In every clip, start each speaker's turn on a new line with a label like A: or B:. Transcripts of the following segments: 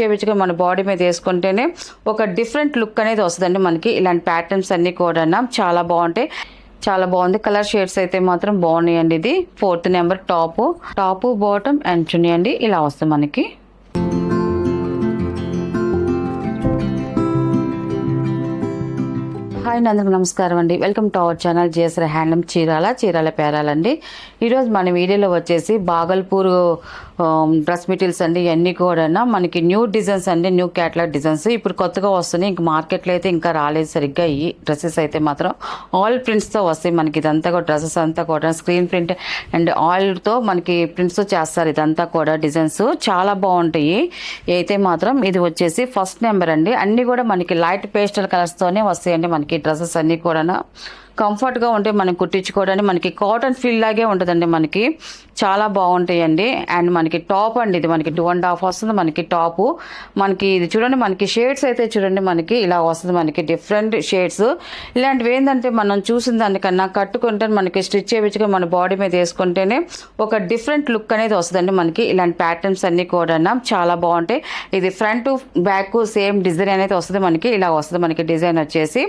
A: చేపించుకొని మన బాడీ మీద వేసుకుంటేనే ఒక డిఫరెంట్ లుక్ అనేది వస్తుందండి మనకి. ఇలాంటి ప్యాటర్న్స్ అన్నీ కూడా చాలా బాగుంటాయి, చాలా బాగుంది. కలర్ షేడ్స్ అయితే మాత్రం బాగున్నాయండి. ఇది 4th number top bottom and chunni అండి. ఇలా వస్తుంది మనకి. హాయ్ అందరికీ నమస్కారం అండి. Welcome to our channel GSR handloom Chirala పేరాలండి. ఈరోజు మన వీడియోలో వచ్చేసి బాగల్పూర్ డ్రెస్ మెటీరియల్స్ అండి. ఇవన్నీ కూడా మనకి న్యూ డిజైన్స్ అండి, న్యూ క్యాటలాగ్ డిజైన్స్ ఇప్పుడు కొత్తగా వస్తున్నాయి. ఇంక మార్కెట్లో అయితే ఇంకా రాలేదు సరిగ్గా. ఈ డ్రెస్సెస్ అయితే మాత్రం ఆల్ ప్రింట్స్తో వస్తాయి మనకి. ఇదంతా కూడా డ్రెస్సెస్ అంతా కూడా స్క్రీన్ ప్రింట్ అండ్ ఆయిల్తో మనకి ప్రింట్స్తో చేస్తారు. ఇదంతా కూడా డిజైన్స్ చాలా బాగుంటాయి. అయితే మాత్రం ఇది వచ్చేసి ఫస్ట్ నెంబర్ అండి. అన్నీ కూడా మనకి లైట్ పేస్టల్ కలర్స్తోనే వస్తాయండి మనకి. డ్రెస్సెస్ అన్నీ కూడా కంఫర్ట్గా ఉంటాయి, మనం కుట్టించుకోవడానికి. మనకి కాటన్ ఫీల్ లాగే ఉంటుందండి మనకి, చాలా బాగుంటాయండి. అండ్ మనకి టాప్ అండి, ఇది మనకి 2.5 వస్తుంది మనకి టాపు. మనకి ఇది చూడండి, మనకి షేడ్స్ అయితే చూడండి మనకి ఇలా వస్తుంది మనకి, డిఫరెంట్ షేడ్స్. ఇలాంటివి ఏంటంటే మనం చూసిన దానికన్నా కట్టుకుంటే మనకి స్టిచ్ చేయించుకొని మన బాడీ మీద వేసుకుంటేనే ఒక డిఫరెంట్ లుక్ అనేది వస్తుందండి మనకి. ఇలాంటి ప్యాటర్న్స్ అన్నీ కూడా చాలా బాగుంటాయి. ఇది ఫ్రంట్ బ్యాక్ సేమ్ డిజైన్ అనేది వస్తుంది మనకి. ఇలా వస్తుంది మనకి డిజైన్ వచ్చేసి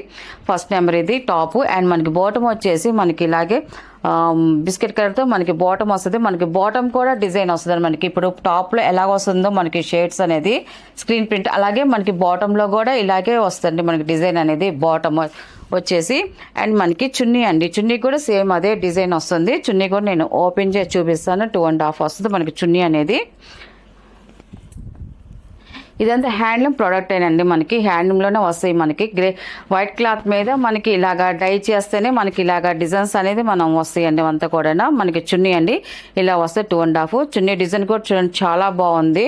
A: ఫస్ట్ నెంబర్ ఇది టాపు. అండ్ మనకి బాటమ్ వచ్చేసి మనకి ఇలాగే బిస్కెట్ కలర్తో మనకి బాటమ్ వస్తుంది. మనకి బాటమ్ కూడా డిజైన్ వస్తుంది మనకి. ఇప్పుడు టాప్లో ఎలా వస్తుందో మనకి షేడ్స్ అనేది స్క్రీన్ ప్రింట్, అలాగే మనకి బాటంలో కూడా ఇలాగే వస్తుంది మనకి డిజైన్ అనేది బాటమ్ వచ్చేసి. అండ్ మనకి చున్నీ అండి, చున్నీ కూడా సేమ్ అదే డిజైన్ వస్తుంది. చున్నీ కూడా నేను ఓపెన్ చేసి చూపిస్తాను. 2.5 వస్తుంది మనకి చున్నీ అనేది. ఇదంతా హ్యాండ్లూమ్ ప్రోడక్ట్ అయినండి మనకి, హ్యాండ్లూమ్లోనే వస్తాయి మనకి. వైట్ క్లాత్ మీద మనకి ఇలాగా డై చేస్తేనే మనకి ఇలాగా డిజైన్స్ అనేది మనం వస్తాయండి అంతా కూడా. మనకి చున్నీ అండి ఇలా వస్తాయి 2.5. చున్నీ డిజైన్ కూడా చూడండి చాలా బాగుంది.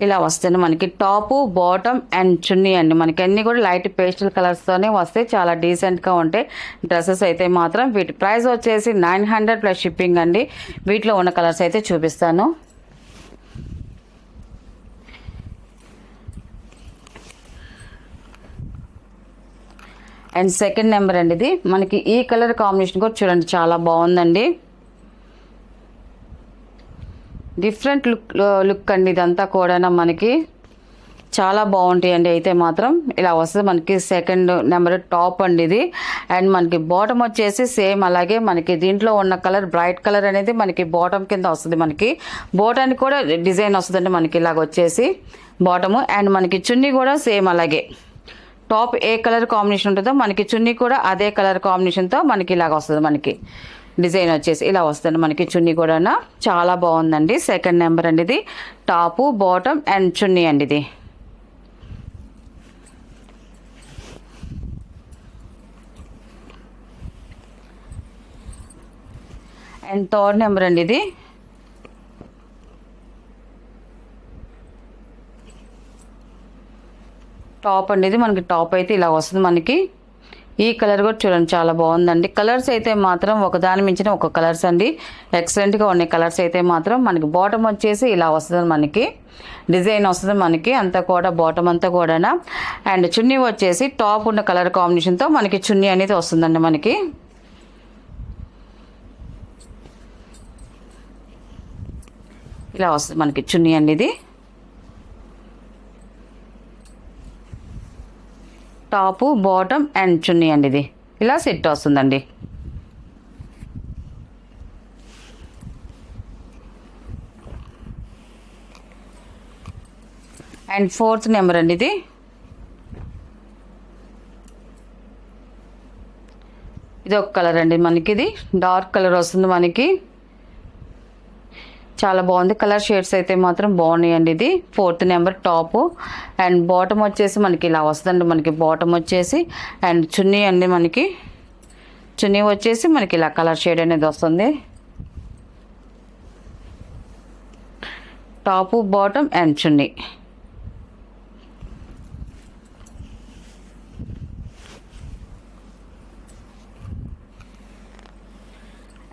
A: ఇలా వస్తుంది మనకి టాపు బాటమ్ అండ్ చున్నీ అండి. మనకి అన్నీ కూడా లైట్ పేస్టల్ కలర్స్తోనే వస్తాయి, చాలా డీసెంట్గా ఉంటాయి డ్రెస్సెస్ అయితే మాత్రం. వీటి ప్రైస్ వచ్చేసి 900 ప్లస్ షిప్పింగ్ అండి. వీటిలో ఉన్న కలర్స్ అయితే చూపిస్తాను. అండ్ సెకండ్ నెంబర్ అండి ఇది. మనకి ఈ కలర్ కాంబినేషన్ కూడా చూడండి చాలా బాగుందండి, డిఫరెంట్ లుక్ అండి. ఇదంతా కూడా మనకి చాలా బాగుంటాయి అండి. అయితే మాత్రం ఇలా వస్తుంది మనకి సెకండ్ నెంబర్ టాప్ అండి ఇది. అండ్ మనకి బాటమ్ వచ్చేసి సేమ్ అలాగే మనకి దీంట్లో ఉన్న కలర్ బ్రైట్ కలర్ అనేది మనకి బాటమ్ కింద వస్తుంది మనకి. బాటానికి కూడా డిజైన్ వస్తుందండి మనకి ఇలాగ వచ్చేసి బాటము. అండ్ మనకి చున్నీ కూడా సేమ్ అలాగే టాప్ ఏ కలర్ కాంబినేషన్ ఉంటుందో మనకి చున్నీ కూడా అదే కలర్ కాంబినేషన్తో మనకి ఇలాగ వస్తుంది మనకి డిజైన్ వచ్చేసి. ఇలా వస్తుంది మనకి చున్నీ కూడా చాలా బాగుందండి. సెకండ్ నెంబర్ అండి ఇది. టాపు బాటమ్ అండ్ చున్నీ అండి ఇది. అండ్ థర్డ్ నెంబర్ అండి ఇది. టాప్ అండి ఇది. మనకి టాప్ అయితే ఇలా వస్తుంది మనకి. ఈ కలర్ కూడా చూడండి చాలా బాగుందండి. కలర్స్ అయితే మాత్రం ఒకదాని మించిన ఒక కలర్స్ అండి, ఎక్సలెంట్గా ఉన్నాయి కలర్స్ అయితే మాత్రం. మనకి బాటమ్ వచ్చేసి ఇలా వస్తుంది మనకి, డిజైన్ వస్తుంది మనకి అంతా కూడా బాటమ్ అంతా కూడా. అండ్ చున్నీ వచ్చేసి టాప్ ఉన్న కలర్ కాంబినేషన్తో మనకి చున్నీ అనేది వస్తుందండి మనకి. ఇలా వస్తుంది మనకి చున్నీ అండి ఇది. టాపు బాటమ్ అండ్ చున్నీ అండి ఇది. ఇలా సెట్ వస్తుందండి. అండ్ 4th నెంబర్ అండి ఇది. ఇది ఒక కలర్ అండి మనకి, ఇది డార్క్ కలర్ వస్తుంది మనకి, చాలా బాగుంది. కలర్ షేడ్స్ అయితే మాత్రం బాగున్నాయండి. ఇది 4th number top. And bottom వచ్చేసి మనకి ఇలా వస్తుందండి మనకి బాటమ్ వచ్చేసి. అండ్ చున్నీ అండి మనకి, చున్నీ వచ్చేసి మనకి ఇలా కలర్ షేడ్ అనేది వస్తుంది. Top bottom and chunni.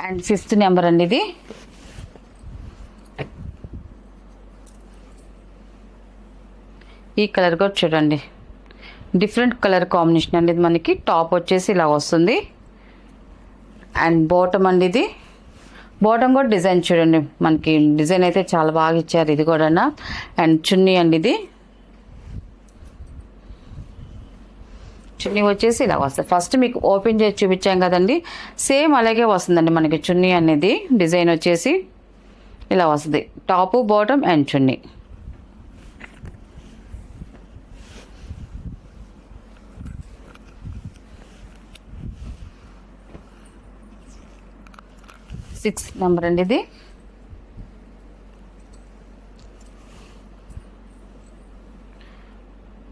A: And 5th number అండి ఇది. ఈ కలర్ కూడా చూడండి డిఫరెంట్ కలర్ కాంబినేషన్ అండి ఇది మనకి. టాప్ వచ్చేసి ఇలా వస్తుంది. అండ్ బాటమ్ అండి ఇది బాటమ్ కూడా డిజైన్ చూడండి, మనకి డిజైన్ అయితే చాలా బాగా ఇచ్చారు. ఇది కూడా అండ్ చున్నీ అండి, ఇది చున్నీ వచ్చేసి ఇలా వస్తుంది. ఫస్ట్ మీకు ఓపెన్ చేసి చూపించాం కదండి, సేమ్ అలాగే వస్తుందండి మనకి చున్నీ అనేది. డిజైన్ వచ్చేసి ఇలా వస్తుంది, top bottom and chunni. Six number అండి ఇది.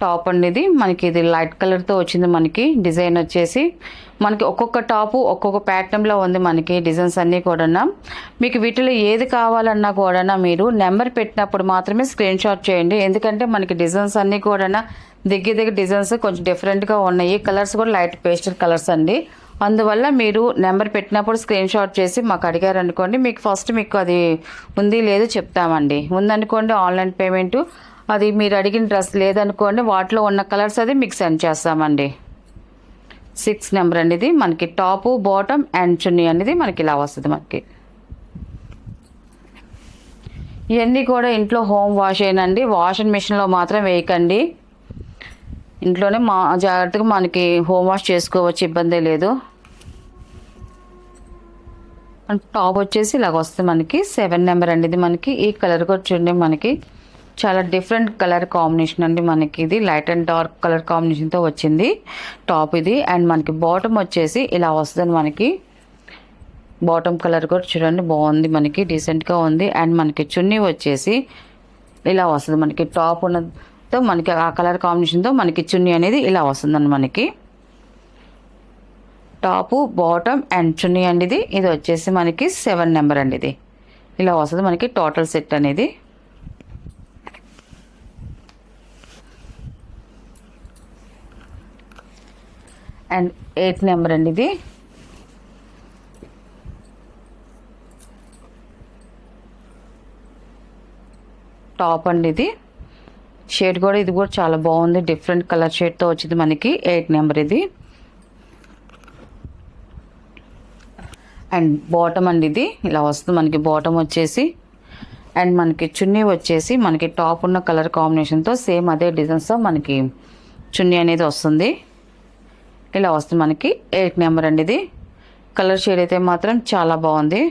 A: టాప్ అండి ఇది, మనకి ఇది లైట్ కలర్తో వచ్చింది. మనకి డిజైన్ వచ్చేసి మనకి ఒక్కొక్క టాపు ఒక్కొక్క ప్యాటర్న్లో ఉంది మనకి డిజైన్స్ అన్నీ కూడా. మీకు వీటిలో ఏది కావాలన్నా కూడా మీరు నెంబర్ పెట్టినప్పుడు మాత్రమే స్క్రీన్ షాట్ చేయండి. ఎందుకంటే మనకి డిజైన్స్ అన్నీ కూడా దగ్గర డిజైన్స్ కొంచెం డిఫరెంట్గా ఉన్నాయి. కలర్స్ కూడా లైట్ పేస్టల్ కలర్స్ అండి. అందువల్ల మీరు నెంబర్ పెట్టినప్పుడు స్క్రీన్ షాట్ చేసి మాకు అడిగారు అనుకోండి, మీకు ఫస్ట్ మీకు అది ఉంది లేదు చెప్తామండి. ఉందనుకోండి ఆన్లైన్ పేమెంటు, అది మీరు అడిగిన డ్రెస్ లేదనుకోండి వాటిలో ఉన్న కలర్స్ అది మీకు సెండ్ చేస్తామండి. 6 నెంబర్ అండి ఇది, మనకి టాపు బాటమ్ అండ్ చున్నీ అనేది మనకి ఇలా వస్తుంది. మనకి ఇవన్నీ కూడా ఇంట్లో హోమ్ వాష్ అయినండి, వాషింగ్ మిషన్లో మాత్రం వేయకండి. ఇంట్లోనే జాగ్రత్తగా మనకి హోమ్ వాష్ చేసుకోవచ్చు, ఇబ్బంది లేదు. టాప్ వచ్చేసి ఇలాగ వస్తుంది మనకి. 7 నెంబర్ అండి ఇది, మనకి ఈ కలర్ కూడా చూడండి, మనకి చాలా డిఫరెంట్ కలర్ కాంబినేషన్ అండి. మనకి ఇది లైట్ అండ్ డార్క్ కలర్ కాంబినేషన్తో వచ్చింది టాప్ ఇది. అండ్ మనకి బాటమ్ వచ్చేసి ఇలా వస్తుంది. మనకి బాటమ్ కలర్ కూడా చూడండి బాగుంది, మనకి డీసెంట్గా ఉంది. అండ్ మనకి చున్నీ వచ్చేసి ఇలా వస్తుంది. మనకి టాప్ ఉన్నతో మనకి ఆ కలర్ కాంబినేషన్తో మనకి చున్నీ అనేది ఇలా వస్తుందండి. మనకి టాపు బాటమ్ అండ్ చున్నీ అండి ఇది. ఇది వచ్చేసి మనకి 7 నెంబర్ అండి ఇది. ఇలా వస్తుంది మనకి టోటల్ సెట్ అనేది. అండ్ 8 నెంబర్ అండి ఇది. టాప్ అండి ఇది. షేడ్ కూడా ఇది కూడా చాలా బాగుంది, డిఫరెంట్ కలర్ షేడ్తో వచ్చింది మనకి. 8 నెంబర్ ఇది. అండ్ బాటమ్ అండి ఇది ఇలా వస్తుంది మనకి. బాటమ్ వచ్చేసి అండ్ మనకి చున్నీ వచ్చేసి మనకి టాప్ ఉన్న కలర్ కాంబినేషన్తో సేమ్ అదే డిజైన్స్తో మనకి చున్నీ అనేది వస్తుంది. ఇలా వస్తుంది మనకి. 8 నెంబర్ అండి ఇది. కలర్ షేడ్ అయితే మాత్రం చాలా బాగుంది.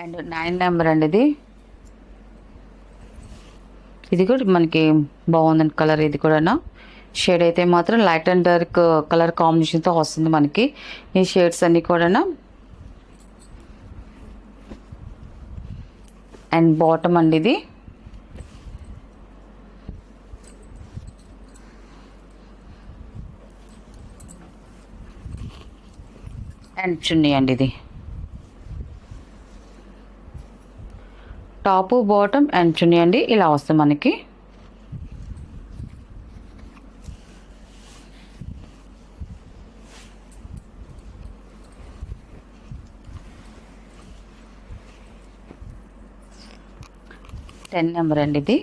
A: అండ్ 9 నెంబర్ అండి ఇది. ఇది కూడా మనకి బాగుందండి కలర్. ఇది కూడా షేడ్ అయితే మాత్రం లైట్ అండ్ డార్క్ కలర్ కాంబినేషన్తో వస్తుంది మనకి. ఈ షేడ్స్ అన్నీ కూడా. అండ్ బాటమ్ అండి ఇది. అండ్ చున్నీ అండి ఇది. టాపు బాటమ్ అండ్ చున్నీ అండి ఇలా వస్తుంది మనకి. టెన్ నెంబర్ అండి ఇది.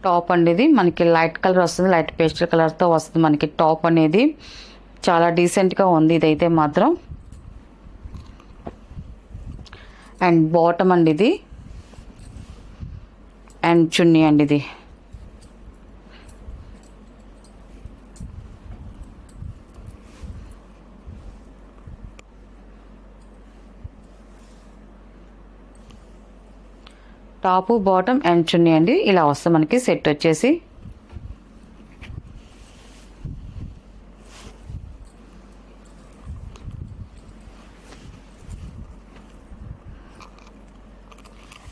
A: టాప్ అండి ఇది మనకి లైట్ కలర్ వస్తుంది, లైట్ పేస్టల్ కలర్తో వస్తుంది మనకి టాప్ అనేది. చాలా డీసెంట్గా ఉంది ఇదైతే మాత్రం. అండ్ బాటమ్ అండి ఇది. అండ్ చున్నీ అండి ఇది. టాపు బాటమ్ అండ్ చున్నీ అండి ఇలా వస్తుంది మనకి సెట్ వచ్చేసి.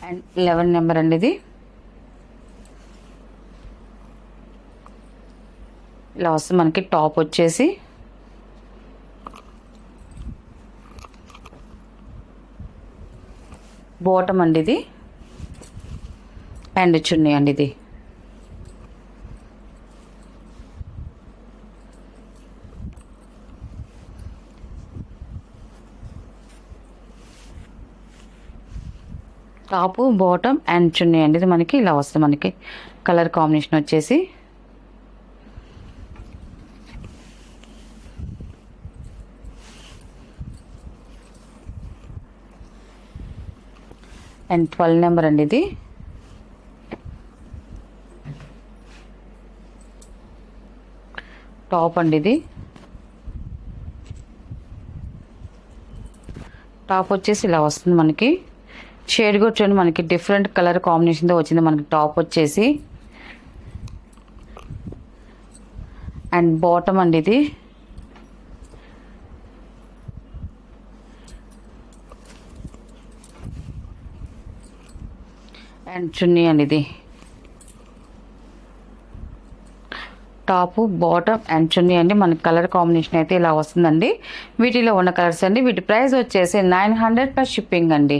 A: అండ్ 11 నెంబర్ అండి ఇది. ఇలా వస్తుంది మనకి టాప్ వచ్చేసి. బాటమ్ అండి ఇది. అండ్ చున్నీ అండి ఇది. టాపు బాటమ్ అండ్ చున్నీ అండి. ఇది మనకి ఇలా వస్తుంది. మనకి కలర్ కాంబినేషన్ వచ్చేసి అండ్ 12 నెంబర్ అండి. ఇది టాప్ అండి. ఇది టాప్ వచ్చేసి ఇలా వస్తుంది. మనకి షేడ్ కూడా చూడండి, మనకి డిఫరెంట్ కలర్ కాంబినేషన్తో వచ్చింది మనకి టాప్ వచ్చేసి. అండ్ బాటమ్ అండి. ఇది అండ్ చున్నీ అండి. ఇది టాపు బాటమ్ అండ్ చున్నీ అండి. మనకి కలర్ కాంబినేషన్ అయితే ఇలా వస్తుందండి. వీటిలో ఉన్న కలర్స్ అండి. వీటి ప్రైస్ వచ్చేసి 900 ప్లస్ షిప్పింగ్ అండి.